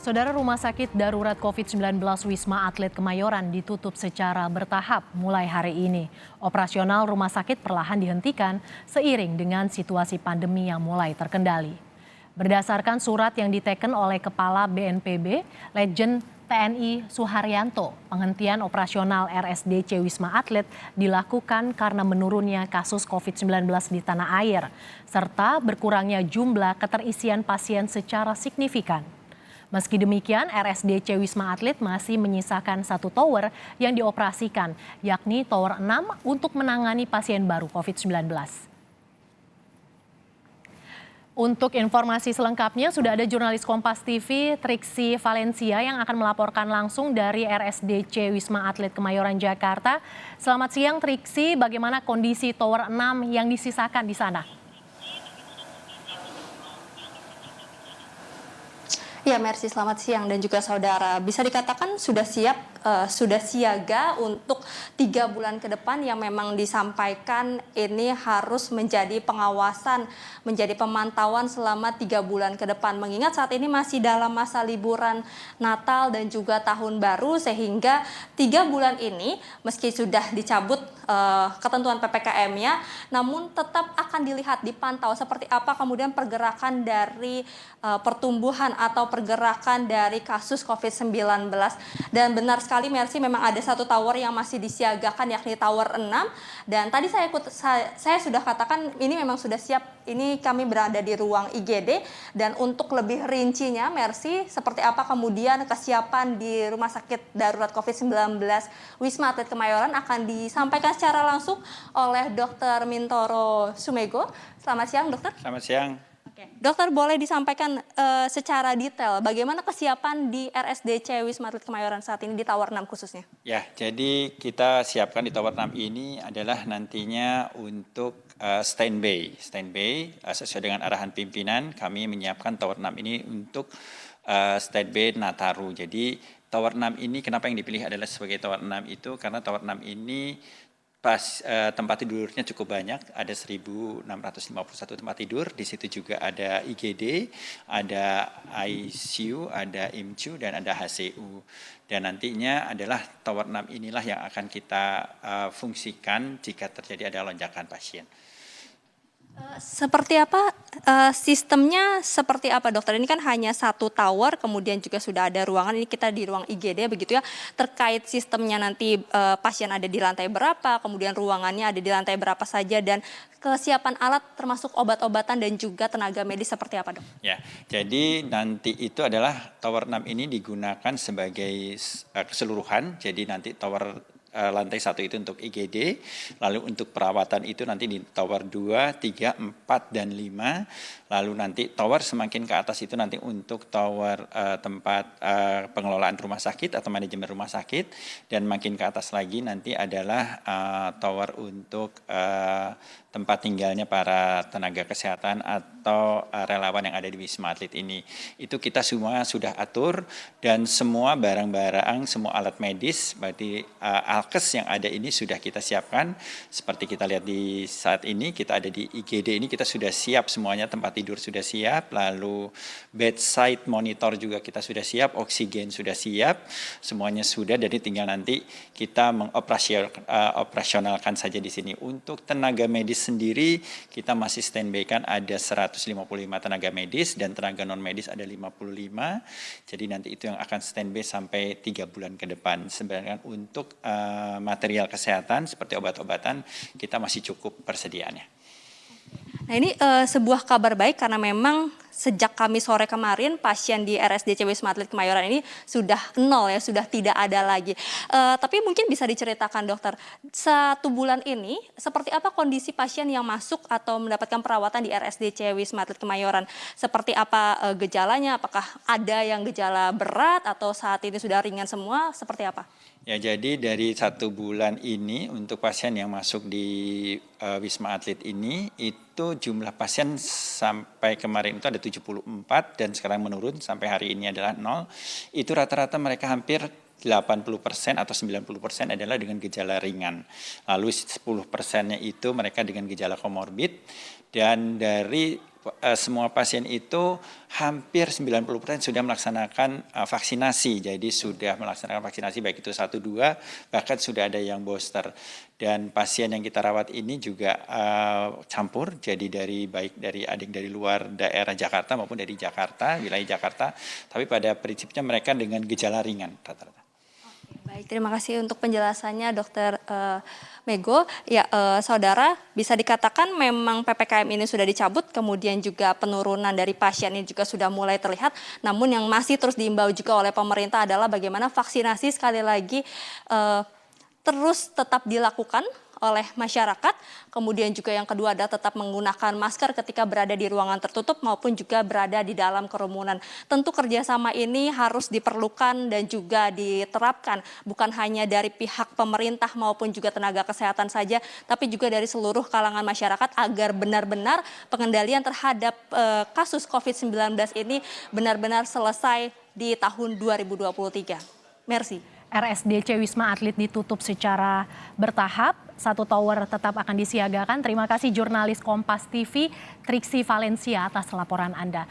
Saudara, Rumah Sakit Darurat COVID-19 Wisma Atlet Kemayoran ditutup secara bertahap mulai hari ini. Operasional rumah sakit perlahan dihentikan seiring dengan situasi pandemi yang mulai terkendali. Berdasarkan surat yang diteken oleh Kepala BNPB, Letjen TNI Suharyanto, penghentian operasional RSDC Wisma Atlet dilakukan karena menurunnya kasus COVID-19 di tanah air, serta berkurangnya jumlah keterisian pasien secara signifikan. Meski demikian, RSDC Wisma Atlet masih menyisakan satu tower yang dioperasikan, yakni Tower 6 untuk menangani pasien baru COVID-19. Untuk informasi selengkapnya, sudah ada jurnalis Kompas TV, Triksi Valencia, yang akan melaporkan langsung dari RSDC Wisma Atlet Kemayoran, Jakarta. Selamat siang, Triksi. Bagaimana kondisi Tower 6 yang disisakan di sana? Ya, Mercy, selamat siang dan juga saudara. Bisa dikatakan sudah siap, sudah siaga untuk 3 bulan ke depan yang memang disampaikan ini harus menjadi pengawasan, menjadi pemantauan selama 3 bulan ke depan. Mengingat saat ini masih dalam masa liburan Natal dan juga Tahun Baru, sehingga 3 bulan ini meski sudah dicabut ketentuan PPKM-nya, namun tetap akan dilihat, dipantau seperti apa kemudian pergerakan dari pertumbuhan atau pergerakan dari kasus COVID-19. Dan benar sekali, Mercy, memang ada satu tower yang masih disiagakan, yakni Tower 6. Dan tadi saya sudah katakan ini memang sudah siap. Ini kami berada di ruang IGD. Dan untuk lebih rincinya, Mercy, seperti apa kemudian kesiapan di Rumah Sakit Darurat COVID-19 Wisma Atlet Kemayoran akan disampaikan secara langsung oleh Dr. Mintoro Sumego. Selamat siang, dokter. Selamat siang. Dokter, boleh disampaikan secara detail bagaimana kesiapan di RSDC Wisma Atlet Kemayoran saat ini di Tower 6 khususnya? Ya, jadi kita siapkan di Tower 6 ini adalah nantinya untuk standby. Sesuai dengan arahan pimpinan, kami menyiapkan Tower 6 ini untuk standby Nataru. Jadi Tower 6 ini kenapa yang dipilih adalah sebagai Tower 6 itu karena Tower 6 ini tempat tidurnya cukup banyak, ada 1.651 tempat tidur. Di situ juga ada IGD, ada ICU, ada IMCU, dan ada HCU. Dan nantinya adalah Tower 6 inilah yang akan kita fungsikan jika terjadi ada lonjakan pasien. Seperti apa sistemnya, seperti apa, dokter? Ini kan hanya satu tower, kemudian juga sudah ada ruangan. Ini kita di ruang IGD begitu ya. Terkait sistemnya nanti pasien ada di lantai berapa, kemudian ruangannya ada di lantai berapa saja, dan kesiapan alat termasuk obat-obatan dan juga tenaga medis seperti apa, dok? Ya, jadi nanti itu adalah Tower 6 ini digunakan sebagai keseluruhan. Jadi nanti tower lantai 1 itu untuk IGD, lalu untuk perawatan itu nanti di tower 2, 3, 4, dan 5, lalu nanti tower semakin ke atas itu nanti untuk tower tempat pengelolaan rumah sakit atau manajemen rumah sakit, dan makin ke atas lagi nanti adalah tower untuk tempat tinggalnya para tenaga kesehatan atau relawan yang ada di Wisma Atlet ini. Itu kita semua sudah atur, dan semua barang-barang, semua alat medis, berarti alkes yang ada ini sudah kita siapkan. Seperti kita lihat di saat ini, kita ada di IGD ini, kita sudah siap semuanya, tempat tidur sudah siap, lalu bedside monitor juga kita sudah siap, oksigen sudah siap, semuanya sudah, jadi tinggal nanti kita mengoperasionalkan saja di sini. Untuk tenaga medis sendiri, kita masih standby kan ada 155 tenaga medis dan tenaga non medis ada 55. Jadi nanti itu yang akan standby sampai 3 bulan ke depan. Sebenarnya untuk material kesehatan seperti obat-obatan kita masih cukup persediaannya. Nah, ini sebuah kabar baik karena memang sejak Kamis sore kemarin pasien di RSDC Wisma Atlet Kemayoran ini sudah nol ya, sudah tidak ada lagi. Tapi mungkin bisa diceritakan, dokter, 1 bulan ini seperti apa kondisi pasien yang masuk atau mendapatkan perawatan di RSDC Wisma Atlet Kemayoran? Seperti apa gejalanya? Apakah ada yang gejala berat atau saat ini sudah ringan semua? Seperti apa? Ya, jadi dari 1 bulan ini untuk pasien yang masuk di Wisma Atlet ini, itu jumlah pasien sampai kemarin itu ada 74 dan sekarang menurun sampai hari ini adalah 0. Itu rata-rata mereka hampir 80% atau 90% adalah dengan gejala ringan. Lalu 10%-nya itu mereka dengan gejala komorbid. Dan dari semua pasien itu hampir 90% sudah melaksanakan vaksinasi. Jadi sudah melaksanakan vaksinasi baik itu 1, 2, bahkan sudah ada yang booster. Dan pasien yang kita rawat ini juga campur, jadi baik dari ada yang dari luar daerah Jakarta maupun dari Jakarta, wilayah Jakarta. Tapi pada prinsipnya mereka dengan gejala ringan rata-rata. Baik, terima kasih untuk penjelasannya Dokter Mego. Ya, saudara, bisa dikatakan memang PPKM ini sudah dicabut, kemudian juga penurunan dari pasien ini juga sudah mulai terlihat. Namun yang masih terus diimbau juga oleh pemerintah adalah bagaimana vaksinasi sekali lagi terus tetap dilakukan oleh masyarakat. Kemudian juga yang kedua adalah tetap menggunakan masker ketika berada di ruangan tertutup maupun juga berada di dalam kerumunan. Tentu kerjasama ini harus diperlukan dan juga diterapkan bukan hanya dari pihak pemerintah maupun juga tenaga kesehatan saja, tapi juga dari seluruh kalangan masyarakat agar benar-benar pengendalian terhadap kasus COVID-19 ini benar-benar selesai di tahun 2023. Merci. RSDC Wisma Atlet ditutup secara bertahap, 1 tower tetap akan disiagakan. Terima kasih jurnalis Kompas TV, Triksi Valencia atas laporan Anda.